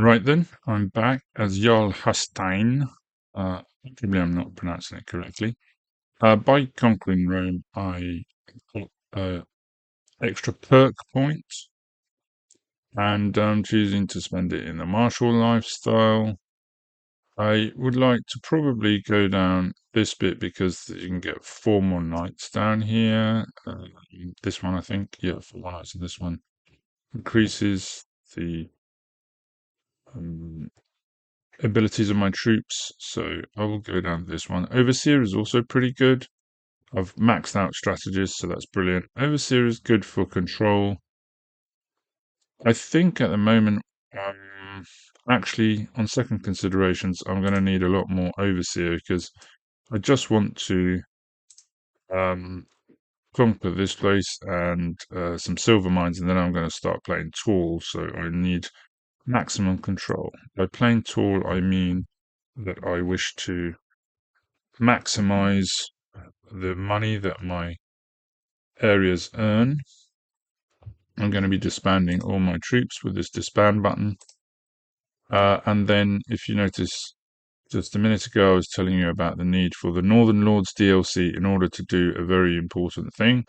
Right then, I'm back as Jarl Hastein. Probably I'm not pronouncing it correctly. By conquering Rome, I got extra perk points, and I'm choosing to spend it in the martial lifestyle. I would like to probably go down this bit because you can get 4 more nights down here. This one, I think, yeah, 4 more nights of this one increases the um, abilities of my troops, so I will go down this one. Overseer is also pretty good. I've maxed out strategists, so that's brilliant. Overseer is good for control. I think at the moment, actually, on second considerations, I'm going to need a lot more Overseer because I just want to um, conquer this place and some silver mines, and then I'm going to start playing tall, so I need maximum control. By playing tall, I mean that I wish to maximize the money that my areas earn. I'm going to be disbanding all my troops with this disband button. And then, if you notice, just a minute ago, I was telling you about the need for the Northern Lords DLC in order to do a very important thing,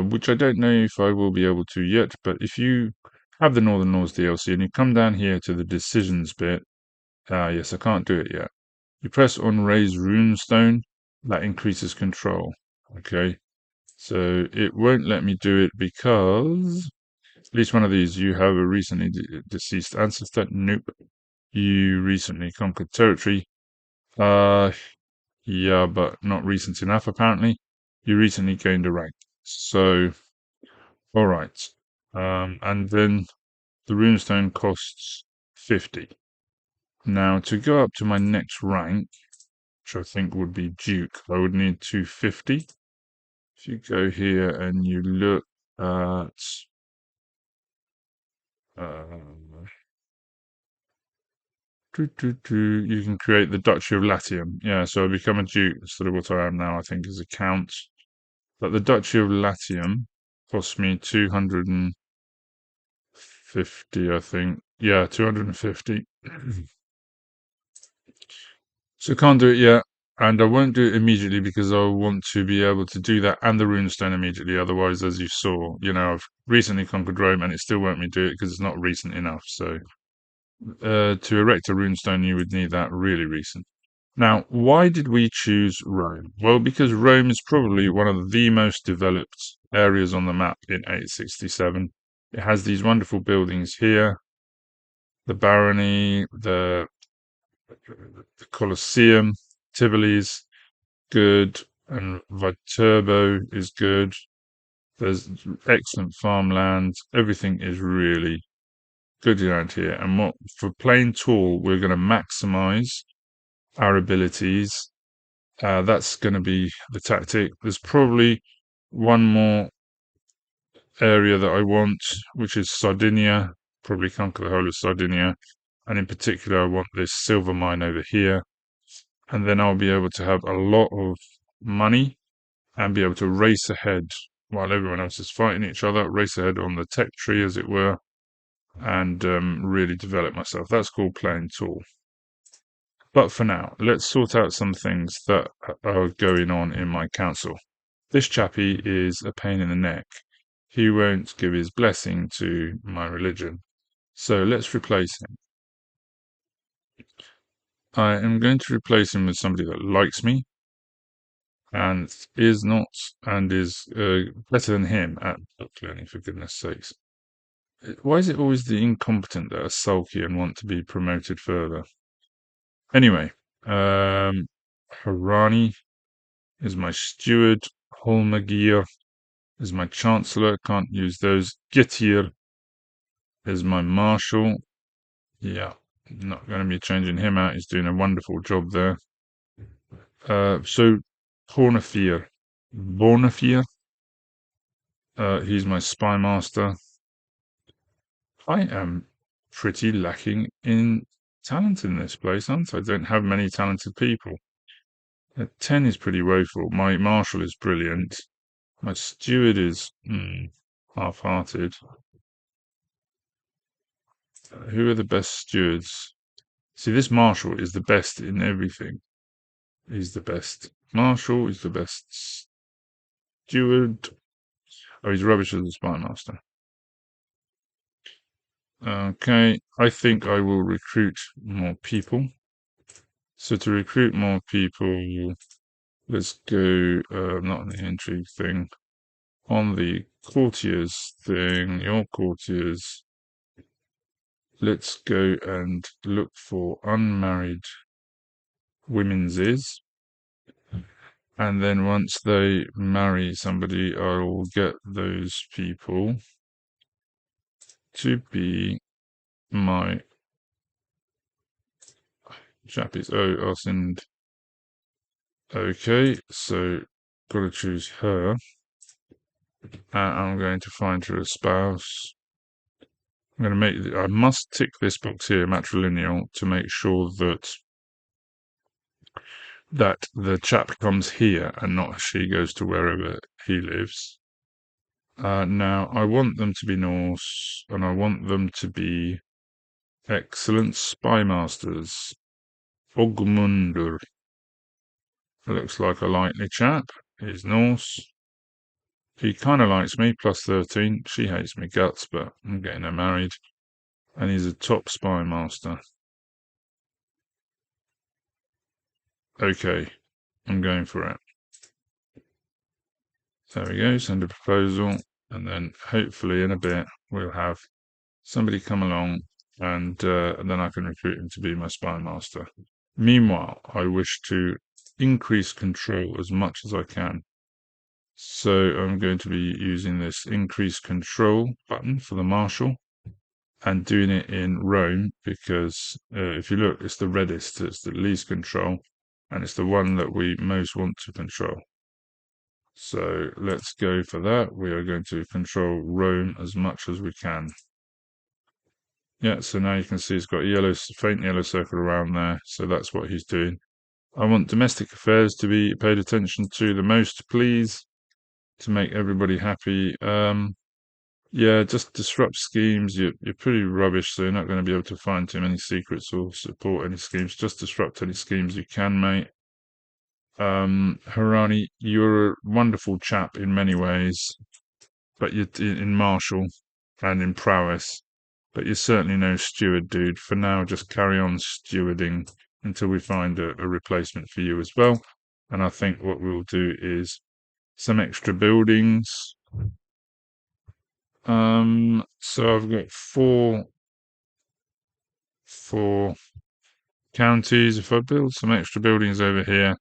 which I don't know if I will be able to yet. But if you have the Northern Lords DLC and you come down here to the decisions bit, yes, I can't do it yet. You press on Raise Runestone, that increases control. Okay, so it won't let me do it because at least one of these, you have a recently deceased ancestor. Nope. You recently conquered territory. Uh, yeah, but not recent enough, apparently. You recently gained a rank. So, all right. And then the runestone costs 50. Now, to go up to my next rank, which I think would be Duke, I would need 250. If you go here and you look at you can create the Duchy of Latium. Yeah, so I become a duke instead of what I am now, I think, as a count. But the Duchy of Latium cost me 250, I think. Yeah, 250. So can't do it yet. And I won't do it immediately because I want to be able to do that and the runestone immediately. Otherwise, as you saw, I've recently conquered Rome and it still won't me do it because it's not recent enough. So to erect a runestone, you would need that really recent. Now, why did we choose Rome? Well, because Rome is probably one of the most developed areas on the map in 867. It has these wonderful buildings here, the Barony, the Colosseum, Tivoli's good, and Viterbo is good. There's excellent farmland. Everything is really good around here. And for playing tall, we're going to maximize our abilities. That's going to be the tactic. There's probably one more area that I want, which is Sardinia. Probably conquer the whole of Sardinia. And in particular, I want this silver mine over here. And then I'll be able to have a lot of money and be able to race ahead while everyone else is fighting each other, race ahead on the tech tree, as it were, and really develop myself. That's called playing tall. But for now, let's sort out some things that are going on in my council. This chappie is a pain in the neck. He won't give his blessing to my religion. So let's replace him. I am going to replace him with somebody that likes me and is better than him at book learning, for goodness sakes. Why is it always the incompetent that are sulky and want to be promoted further? Anyway, Harani is my steward. Holmagir is my chancellor. Can't use those. Gittir is my marshal. Yeah, not going to be changing him out. He's doing a wonderful job there. So Bornafir. He's my spy master. I am pretty lacking in talent in this place, aren't I? I don't have many talented people. 10 is pretty woeful. My marshal is brilliant. My steward is half-hearted. Who are the best stewards? See, this marshal is the best in everything. He's the best marshal. He's the best steward. Oh, he's rubbish as a spy master. Okay, I think I will recruit more people. So to recruit more people, let's go, not on the intrigue thing, on the courtiers thing, your courtiers. Let's go and look for unmarried women's is. And then once they marry somebody, I'll get those people to be my chappies. Oh, I'll send. Okay, so got to choose her. I'm going to find her a spouse. I'm going to make. I must tick this box here, matrilineal, to make sure that the chap comes here and not she goes to wherever he lives. Now, I want them to be Norse, and I want them to be excellent spy masters. Ogmundur looks like a likely chap. He's Norse. He kind of likes me, plus 13. She hates me guts, but I'm getting her married. And he's a top spy master. Okay, I'm going for it. There we go, send a proposal, and then hopefully in a bit we'll have somebody come along and then I can recruit him to be my spy master. Meanwhile, I wish to increase control as much as I can. So I'm going to be using this increase control button for the marshal and doing it in Rome because if you look, it's the reddest, it's the least control, and it's the one that we most want to control. So let's go for that. We are going to control Rome as much as we can. Yeah, so now you can see it's got a yellow, faint yellow circle around there. So that's what he's doing. I want domestic affairs to be paid attention to the most, please, to make everybody happy. Yeah, just disrupt schemes. You're pretty rubbish, so you're not going to be able to find too many secrets or support any schemes. Just disrupt any schemes you can, mate. Harani, you're a wonderful chap in many ways, but you're in martial and in prowess, but you're certainly no steward, dude. For now, just carry on stewarding until we find a replacement for you as well. And I think what we'll do is some extra buildings. So I've got four counties. If I build some extra buildings over here,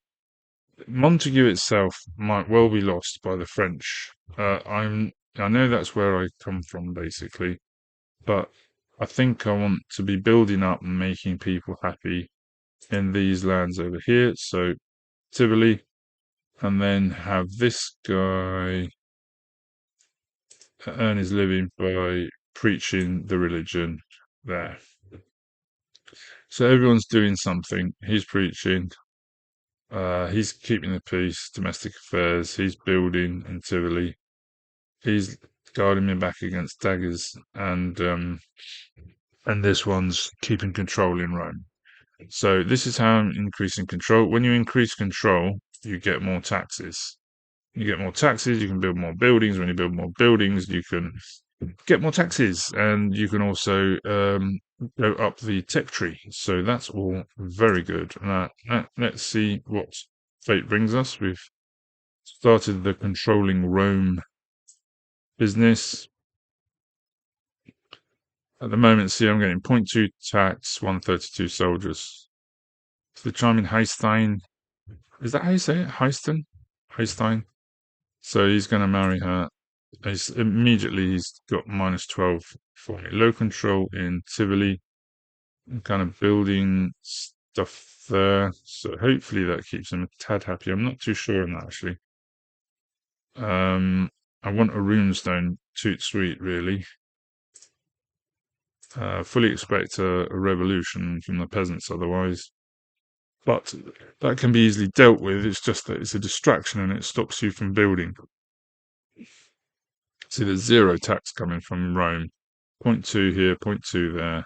Montague itself might well be lost by the French. I know that's where I come from, basically, but I think I want to be building up and making people happy in these lands over here. So Tivoli, and then have this guy earn his living by preaching the religion there. So everyone's doing something. He's preaching. He's keeping the peace, domestic affairs. He's building in Tivoli. He's guarding me back against daggers, and this one's keeping control in Rome. So this is how I'm increasing control. When you increase control, you get more taxes. You get more taxes, you can build more buildings. When you build more buildings, you can get more taxes, and you can also go up the tech tree. So that's all very good. Now, let's see what fate brings us. We've started the controlling Rome business. At the moment, see, I'm getting 0.2 tax, 132 soldiers. So the charming Heistein, is that how you say it? Heistein? So he's going to marry her. Immediately, he's got -12 for me. Low control in Tivoli. I'm kind of building stuff there. So hopefully that keeps him a tad happy. I'm not too sure on that, actually. I want a runestone, toot sweet, really. Fully expect a revolution from the peasants otherwise. But that can be easily dealt with. It's just that it's a distraction and it stops you from building. See, there's 0 tax coming from Rome. 0.2 here, 0.2 there.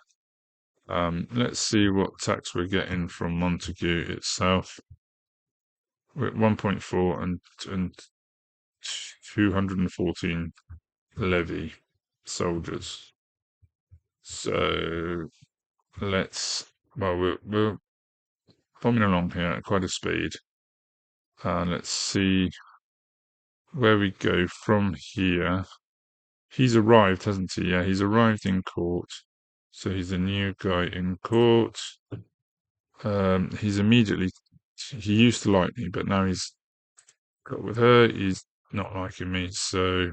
Let's see what tax we're getting from Montague itself. We're at 1.4 and 214 levy soldiers. So we're bombing along here at quite a speed. Let's see where we go from here. He's arrived, hasn't he? Yeah, he's arrived in court. So he's a new guy in court. He's immediately. He used to like me, but now he's got with her. He's not liking me. So,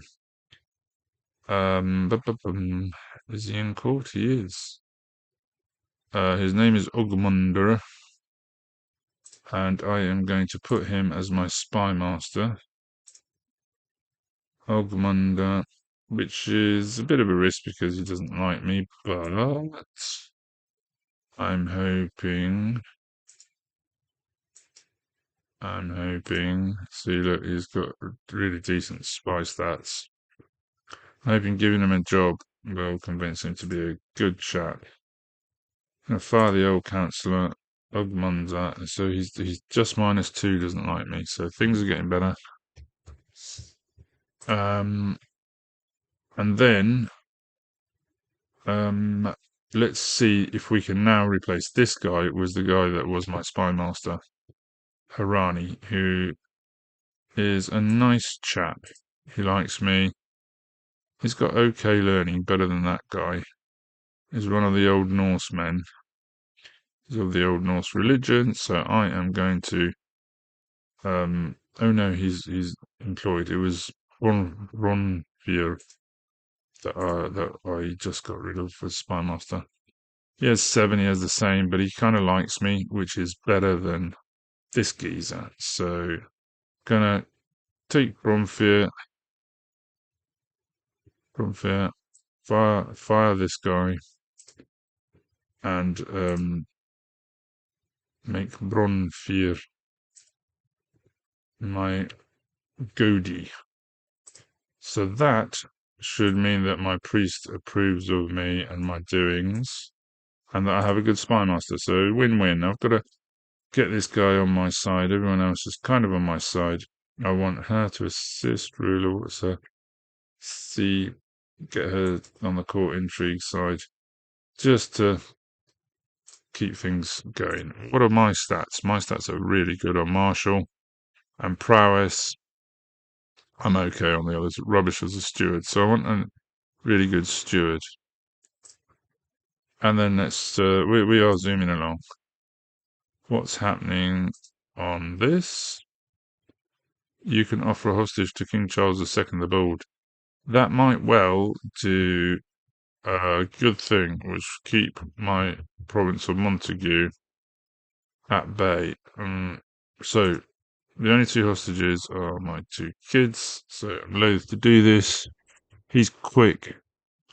is he in court? He is. His name is Ogmunder, and I am going to put him as my spy master. Ogmunder, which is a bit of a risk because he doesn't like me, but I'm hoping. See, look, he's got really decent spy stats. I'm hoping giving him a job will convince him to be a good chap. I'm gonna fire the old councillor, Ogmunda, so he's just -2, doesn't like me, so things are getting better. And then let's see if we can now replace this guy. It was the guy that was my spy master, Harani, who is a nice chap. He likes me. He's got okay learning, better than that guy. He's one of the old Norsemen. He's of the old Norse religion, so I am going to. Oh no, he's employed. It was Ronvier that I just got rid of as spy master. He has 7. He has the same, but he kind of likes me, which is better than this geezer. So gonna take Bromfear, fire this guy, and make Bronfear my goadie. So that should mean that my priest approves of me and my doings, and that I have a good spy master. So win-win. I've got to get this guy on my side. Everyone else is kind of on my side. I want her to assist ruler, so get her on the court intrigue side, just to keep things going. What are my stats? My stats are really good on martial and prowess. I'm okay on the others. Rubbish as a steward, so I want a really good steward. And then let's we are zooming along. What's happening on this? You can offer a hostage to King Charles II the Bald. That might well do a good thing, which keep my province of Montague at bay. So the only 2 hostages are my 2 kids, so I'm loath to do this. He's quick,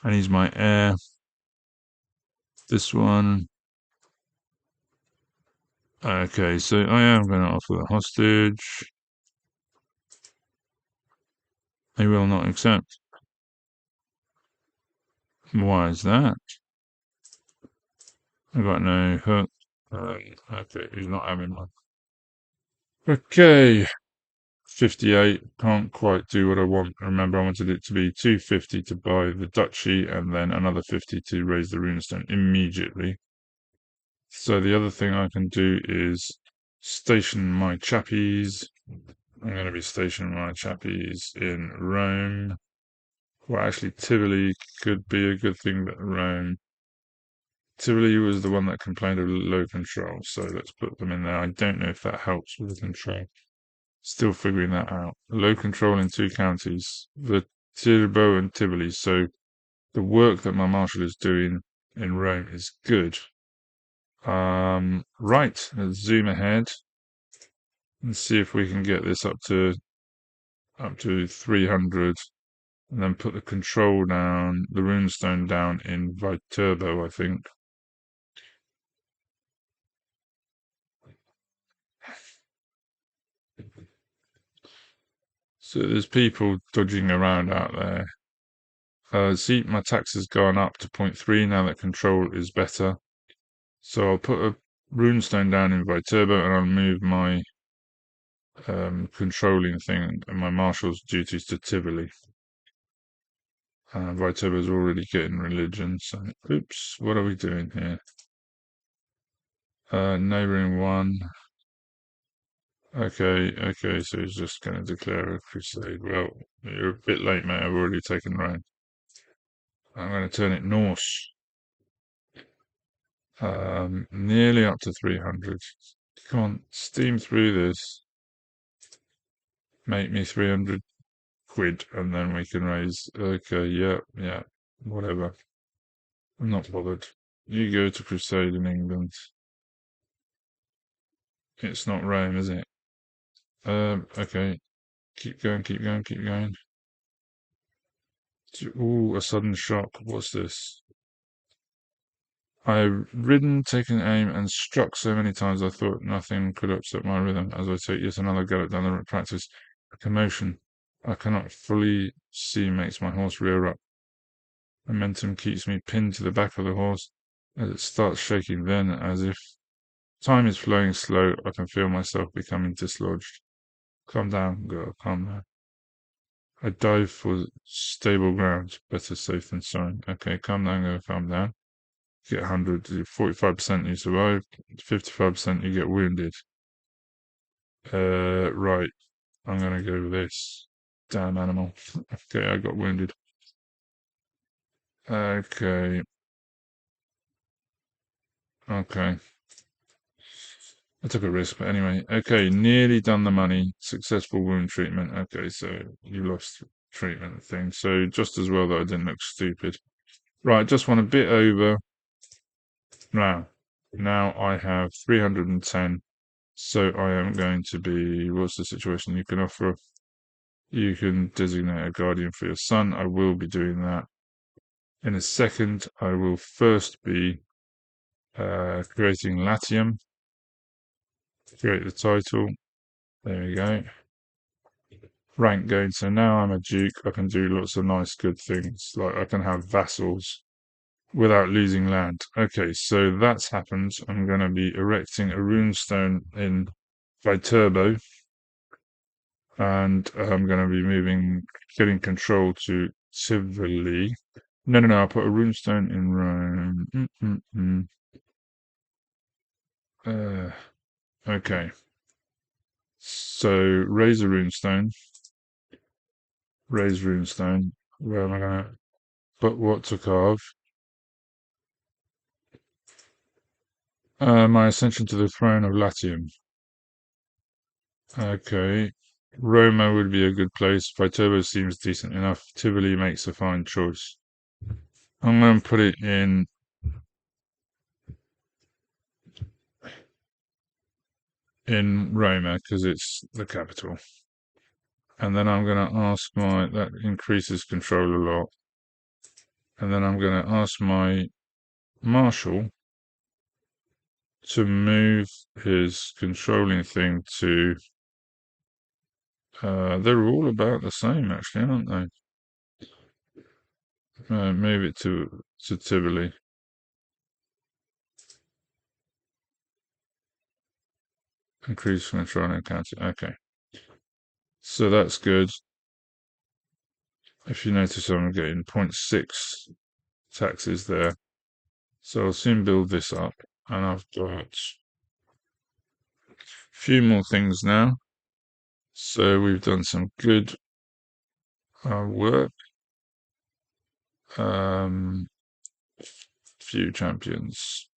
and he's my heir. This one. Okay, so I am going to offer the hostage. He will not accept. Why is that? I got no hook. Okay, he's not having one. Okay, 58. Can't quite do what I want. Remember, I wanted it to be 250 to buy the duchy and then another 50 to raise the runestone immediately. So the other thing I can do is station my chappies. I'm going to be stationing my chappies in Rome. Well, actually, Tivoli could be a good thing, but Rome. Tivoli was the one that complained of low control, so let's put them in there. I don't know if that helps with the control. Still figuring that out. Low control in 2 counties, the Tirbo and Tivoli. So the work that my marshal is doing in Rome is good. Right, let's zoom ahead and see if we can get this up to 300, and then put the control down, the runestone down in Viterbo, I think. So there's people dodging around out there. See, my tax has gone up to 0.3 now that control is better. So I'll put a runestone down in Viterbo and I'll move my controlling thing and my marshal's duties to Tivoli. Viterbo's already getting religion, so oops, what are we doing here? Neighboring one. Okay, so he's just going to declare a crusade. Well, you're a bit late, mate. I've already taken reign. I'm going to turn it Norse. Nearly up to 300. Come on, steam through this. Make me 300 quid, and then we can raise. Okay, yeah, whatever. I'm not bothered. You go to crusade in England. It's not Rome, is it? Okay. Keep going, keep going, keep going. Ooh, a sudden shock. What's this? I've ridden, taken aim, and struck so many times I thought nothing could upset my rhythm. As I take yet another gallop down the road, practice, a commotion I cannot fully see makes my horse rear up. Momentum keeps me pinned to the back of the horse as it starts shaking. Then, as if time is flowing slow, I can feel myself becoming dislodged. Calm down, girl, calm down. I dive for stable ground. Better safe than sorry. Okay, calm down, girl, calm down. Get 100, 45% you survive, 55% you get wounded. Right, I'm gonna go with this. Damn animal. Okay, I got wounded. Okay, okay. I took a risk, but anyway. Okay, nearly done the money. Successful wound treatment. Okay, so you lost treatment thing. So just as well that I didn't look stupid. Right, just want a bit over. Now I have 310. So I am going to be, what's the situation? You can designate a guardian for your son. I will be doing that. In a second, I will first be creating Latium. Create the title. There we go. Rank gain. So now I'm a duke. I can do lots of nice, good things. Like I can have vassals without losing land. Okay, so that's happened. I'm going to be erecting a runestone in Viterbo. And I'm going to be getting control to Tivoli. No, I'll put a runestone in Rome. Okay. So raise a runestone. Raise runestone. Where am I going to put what to carve? My ascension to the throne of Latium. Okay. Roma would be a good place. Viterbo seems decent enough. Tivoli makes a fine choice. I'm going to put it in Roma because it's the capital. And then I'm going to ask that increases control a lot. And then I'm going to ask my marshal to move his controlling thing to, they're all about the same actually, aren't they? Move it to Tivoli. Increase control and counter. Okay. So that's good. If you notice, I'm getting 0.6 taxes there. So I'll soon build this up. And I've got a few more things now. So we've done some good work. Few champions.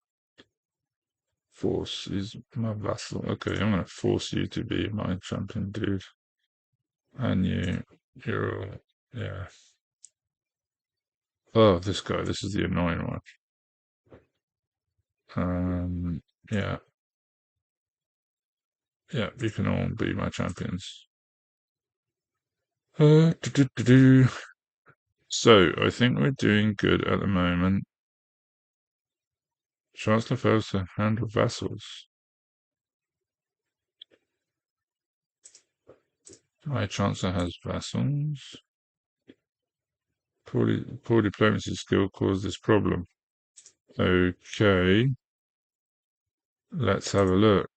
Force is my vassal. Okay, I'm going to force you to be my champion, dude. And you're all, yeah. Oh, this guy, this is the annoying one. Yeah. Yeah, you can all be my champions. Do, do, do, do. So, I think we're doing good at the moment. Chancellor fails to handle vassals. My Chancellor has vassals. Poor diplomacy skill caused this problem. Okay. Let's have a look.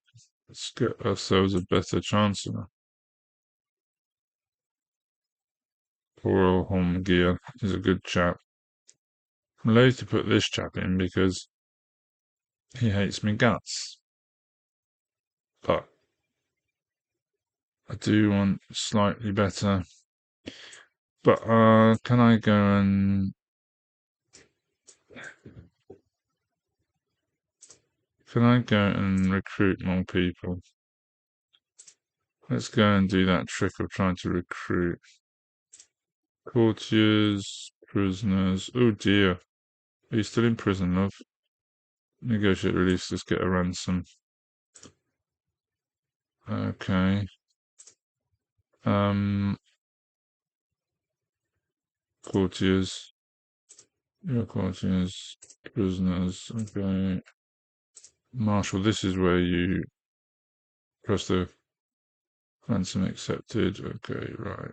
Let's get ourselves a better Chancellor. Poor old Holmgier is a good chap. I'm loath to put this chap in because he hates me guts. But I do want slightly better. But can I go and recruit more people? Let's go and do that trick of trying to recruit courtiers, prisoners. Oh dear. Are you still in prison, love? Negotiate release, just get a ransom. Okay. Courtiers. Your courtiers, prisoners. Okay. Marshal, this is where you press the ransom accepted. Okay, right.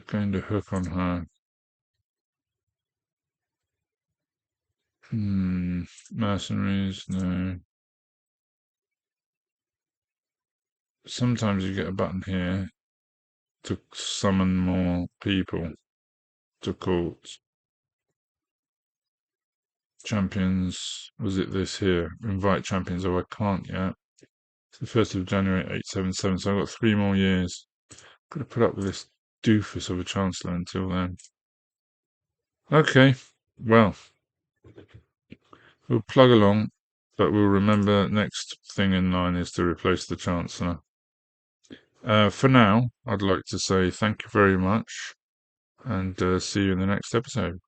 Going to hook on her. Mercenaries, no. Sometimes you get a button here to summon more people to court. Champions, was it this here? Invite champions. Oh, I can't yet. It's the 1st of January 877, so I've got 3 more years. Got to put up with this doofus of a chancellor until then. Okay, well, we'll plug along, but we'll remember next thing in line is to replace the chancellor. For now, I'd like to say thank you very much and see you in the next episode.